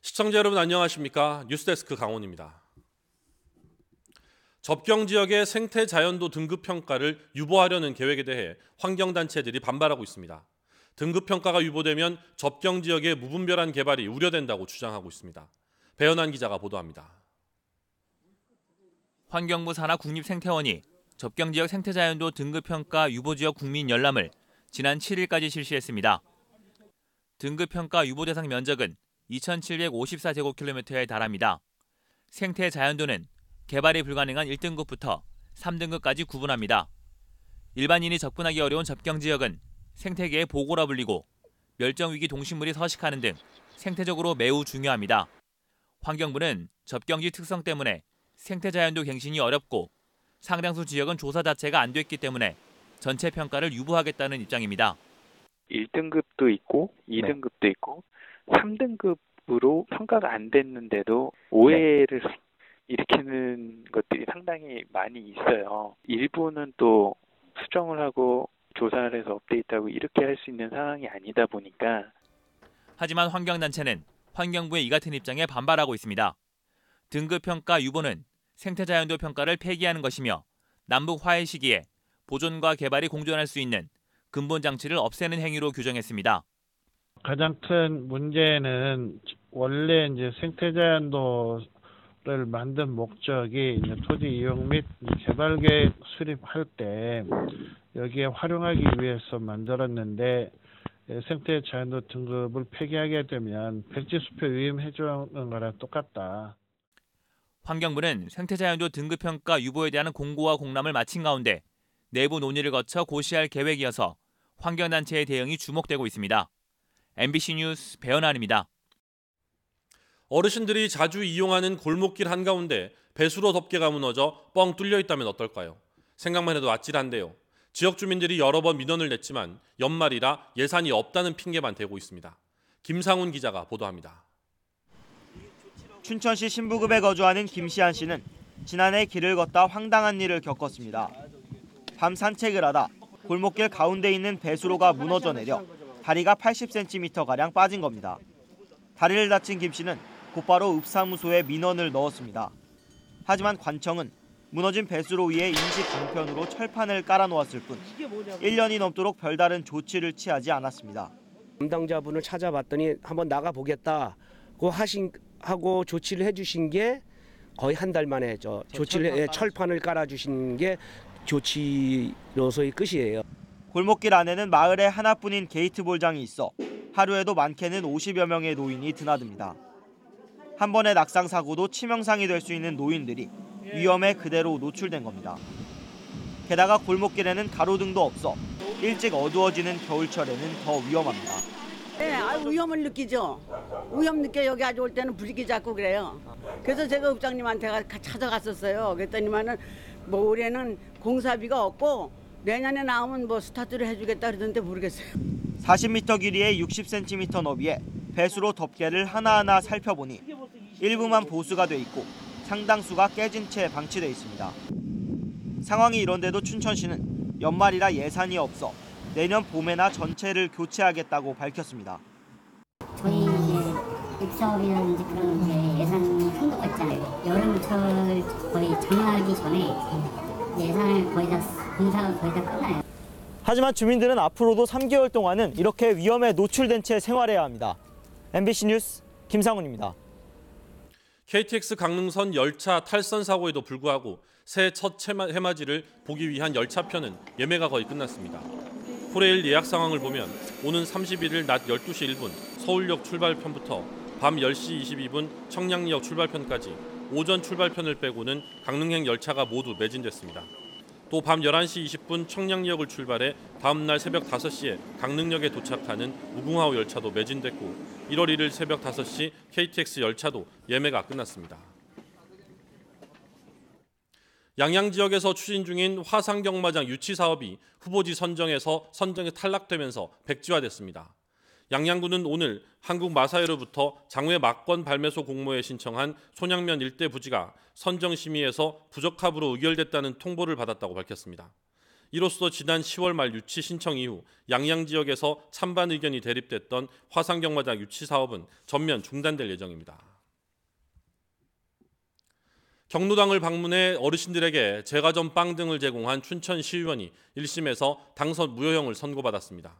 시청자 여러분 안녕하십니까? 뉴스데스크 강원입니다. 접경 지역의 생태 자연도 등급 평가를 유보하려는 계획에 대해 환경단체들이 반발하고 있습니다. 등급 평가가 유보되면 접경 지역의 무분별한 개발이 우려된다고 주장하고 있습니다. 배현환 기자가 보도합니다. 환경부 산하 국립생태원이 접경 지역 생태 자연도 등급 평가 유보 지역 국민 열람을 지난 7일까지 실시했습니다. 등급 평가 유보 대상 면적은 2,754제곱킬로미터에 달합니다. 생태 자연도는 개발이 불가능한 1등급부터 3등급까지 구분합니다. 일반인이 접근하기 어려운 접경 지역은 생태계의 보고라 불리고 멸종위기 동식물이 서식하는 등 생태적으로 매우 중요합니다. 환경부는 접경지 특성 때문에 생태 자연도 갱신이 어렵고 상당수 지역은 조사 자체가 안 됐기 때문에 전체 평가를 유보하겠다는 입장입니다. 1등급도 있고 2등급도 있고 3등급으로 평가가 안 됐는데도 오해를 일으키는 것들이 상당히 많이 있어요. 일부는 또 수정을 하고 조사를 해서 업데이트하고 이렇게 할 수 있는 상황이 아니다 보니까. 하지만 환경단체는 환경부의 이 같은 입장에 반발하고 있습니다. 등급평가 유보는 생태자연도 평가를 폐기하는 것이며 남북 화해 시기에 보존과 개발이 공존할 수 있는 근본 장치를 없애는 행위로 규정했습니다. 가장 큰 문제는 원래 이제 생태자연도를 만든 목적이 이제 토지 이용 및 개발 계획 수립할 때 여기에 활용하기 위해서 만들었는데 생태자연도 등급을 폐기하게 되면 백지수표 위임해 주는 거랑 똑같다. 환경부는 생태자연도 등급평가 유보에 대한 공고와 공람을 마친 가운데 내부 논의를 거쳐 고시할 계획이어서 환경단체의 대응이 주목되고 있습니다. MBC 뉴스 배현환입니다. 어르신들이 자주 이용하는 골목길 한가운데 배수로 덮개가 무너져 뻥 뚫려 있다면 어떨까요? 생각만 해도 아찔한데요. 지역 주민들이 여러 번 민원을 냈지만 연말이라 예산이 없다는 핑계만 대고 있습니다. 김상훈 기자가 보도합니다. 춘천시 신부급에 거주하는 김시안 씨는 지난해 길을 걷다 황당한 일을 겪었습니다. 밤 산책을 하다 골목길 가운데 있는 배수로가 무너져 내려 다리가 80cm가량 빠진 겁니다. 다리를 다친 김 씨는 곧바로 읍사무소에 민원을 넣었습니다. 하지만 관청은 무너진 배수로 위에 임시 방편으로 철판을 깔아놓았을 뿐 1년이 넘도록 별다른 조치를 취하지 않았습니다. 담당자분을 찾아봤더니 한번 나가보겠다고 하고 조치를 해주신 게 거의 한 달 만에 철판을 깔아주신 게 조치로서의 끝이에요. 골목길 안에는 마을에 하나뿐인 게이트볼장이 있어 하루에도 많게는 50여 명의 노인이 드나듭니다. 한 번의 낙상 사고도 치명상이 될 수 있는 노인들이 위험에 그대로 노출된 겁니다. 게다가 골목길에는 가로등도 없어 일찍 어두워지는 겨울철에는 더 위험합니다. 네, 위험을 느끼죠. 위험 느껴 여기 아주 올 때는 불이 자꾸 그래요. 그래서 제가 읍장님한테 찾아갔었어요. 그랬더니만은 뭐 올해는 공사비가 없고 내년에 나오면 뭐 스타트를 해주겠다 그러던데 모르겠어요. 40m 길이의 60cm 너비에 배수로 덮개를 하나하나 살펴보니 일부만 보수가 돼 있고 상당수가 깨진 채 방치돼 있습니다. 상황이 이런데도 춘천시는 연말이라 예산이 없어 내년 봄에나 전체를 교체하겠다고 밝혔습니다. 저희 이제 입사업이라든지 그런 게 예산 한도가 있잖아요. 여름철 거의 장하기 전에 예산을 거의 다 공사가 거의 다 끝나요. 하지만 주민들은 앞으로도 3개월 동안은 이렇게 위험에 노출된 채 생활해야 합니다. MBC 뉴스 김상훈입니다. KTX 강릉선 열차 탈선 사고에도 불구하고 새해 첫 해맞이를 보기 위한 열차편은 예매가 거의 끝났습니다. 코레일 예약 상황을 보면 오는 31일 낮 12시 1분 서울역 출발편부터 밤 10시 22분 청량리역 출발편까지 오전 출발편을 빼고는 강릉행 열차가 모두 매진됐습니다. 또 밤 11시 20분 청량리역을 출발해 다음 날 새벽 5시에 강릉역에 도착하는 무궁화호 열차도 매진됐고 1월 1일 새벽 5시 KTX 열차도 예매가 끝났습니다. 양양 지역에서 추진 중인 화상경마장 유치 사업이 후보지 선정에 탈락되면서 백지화됐습니다. 양양구는 오늘 한국마사회로부터 장외 막권 발매소 공모에 신청한 손양면 일대 부지가 선정심의에서 부적합으로 의결됐다는 통보를 받았다고 밝혔습니다. 이로써 지난 10월 말 유치 신청 이후 양양 지역에서 찬반 의견이 대립됐던 화상경마장 유치 사업은 전면 중단될 예정입니다. 경로당을 방문해 어르신들에게 제과점 빵 등을 제공한 춘천시의원이 1심에서 당선 무효형을 선고받았습니다.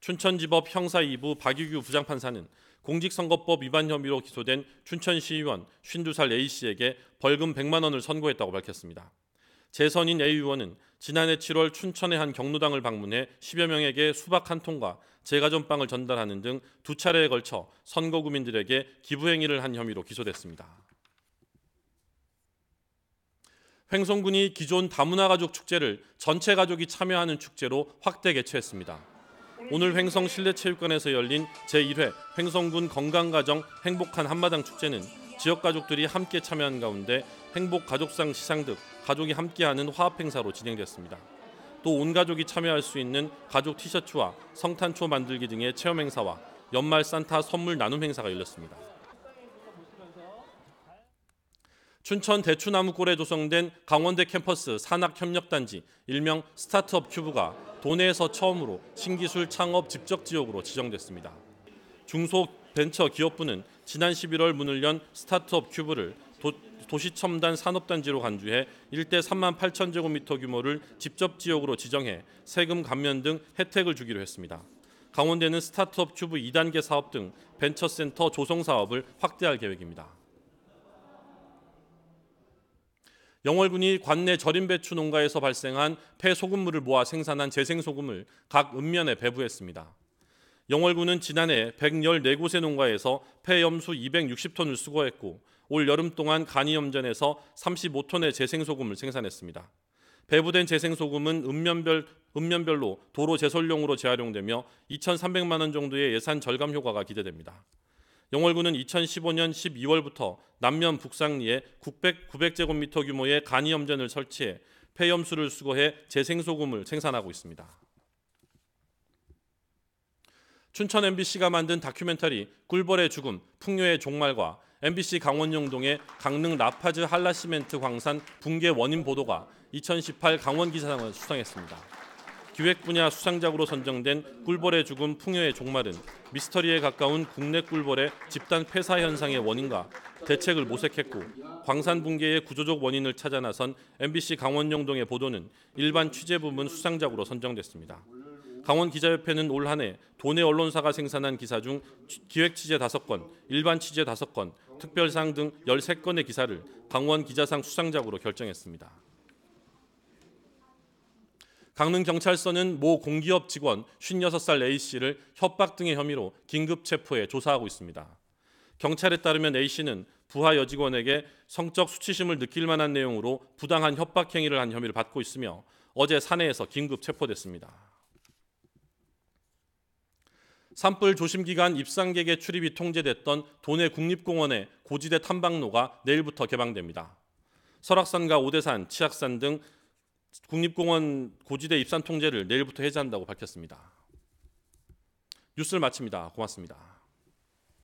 춘천지법 형사 2부 박유규 부장판사는 공직선거법 위반 혐의로 기소된 춘천시의원 52살 A씨에게 벌금 100만 원을 선고했다고 밝혔습니다. 재선인 A 의원은 지난해 7월 춘천의 한 경로당을 방문해 10여 명에게 수박 한 통과 제과점 빵을 전달하는 등 2차례에 걸쳐 선거구민들에게 기부행위를 한 혐의로 기소됐습니다. 횡성군이 기존 다문화 가족 축제를 전체 가족이 참여하는 축제로 확대 개최했습니다. 오늘 횡성 실내체육관에서 열린 제1회 횡성군 건강가정 행복한 한마당 축제는 지역 가족들이 함께 참여한 가운데 행복가족상 시상 등 가족이 함께하는 화합 행사로 진행됐습니다. 또 온 가족이 참여할 수 있는 가족 티셔츠와 성탄초 만들기 등의 체험 행사와 연말 산타 선물 나눔 행사가 열렸습니다. 춘천 대추나무골에 조성된 강원대 캠퍼스 산학협력단지 일명 스타트업 큐브가 도내에서 처음으로 신기술 창업 집적 지역으로 지정됐습니다. 중소벤처기업부는 지난 11월 문을 연 스타트업 큐브를 도시첨단 산업단지로 간주해 일대 3만 8천 제곱미터 규모를 집적 지역으로 지정해 세금 감면 등 혜택을 주기로 했습니다. 강원대는 스타트업 큐브 2단계 사업 등 벤처센터 조성 사업을 확대할 계획입니다. 영월군이 관내 절임배추 농가에서 발생한 폐소금물을 모아 생산한 재생소금을 각 읍면에 배부했습니다. 영월군은 지난해 114곳의 농가에서 폐염수 260톤을 수거했고 올 여름 동안 간이염전에서 35톤의 재생소금을 생산했습니다. 배부된 재생소금은 읍면별로 도로 제설용으로 재활용되며 2,300만 원 정도의 예산 절감 효과가 기대됩니다. 영월군은 2015년 12월부터 남면 북상리에 900제곱미터 규모의 간이염전을 설치해 폐염수를 수거해 재생소금을 생산하고 있습니다. 춘천 MBC가 만든 다큐멘터리 꿀벌의 죽음, 풍요의 종말과 MBC 강원영동의 강릉 라파즈 한라시멘트 광산 붕괴 원인 보도가 2018 강원기사상을 수상했습니다. 기획 분야 수상작으로 선정된 꿀벌의 죽음, 풍요의 종말은 미스터리에 가까운 국내 꿀벌의 집단 폐사 현상의 원인과 대책을 모색했고 광산 붕괴의 구조적 원인을 찾아 나선 MBC 강원영동의 보도는 일반 취재 부문 수상작으로 선정됐습니다. 강원기자협회는 올 한 해 도내 언론사가 생산한 기사 중 기획 취재 5건, 일반 취재 5건, 특별상 등 13건의 기사를 강원기자상 수상작으로 결정했습니다. 강릉경찰서는 모 공기업 직원 56살 A씨를 협박 등의 혐의로 긴급 체포해 조사하고 있습니다. 경찰에 따르면 A씨는 부하 여직원에게 성적 수치심을 느낄 만한 내용으로 부당한 협박 행위를 한 혐의를 받고 있으며 어제 사내에서 긴급 체포됐습니다. 산불 조심 기간 입상객의 출입이 통제됐던 도내 국립공원의 고지대 탐방로가 내일부터 개방됩니다. 설악산과 오대산, 치악산 등 국립공원 고지대 입산 통제를 내일부터 해제한다고 밝혔습니다. 뉴스를 마칩니다. 고맙습니다.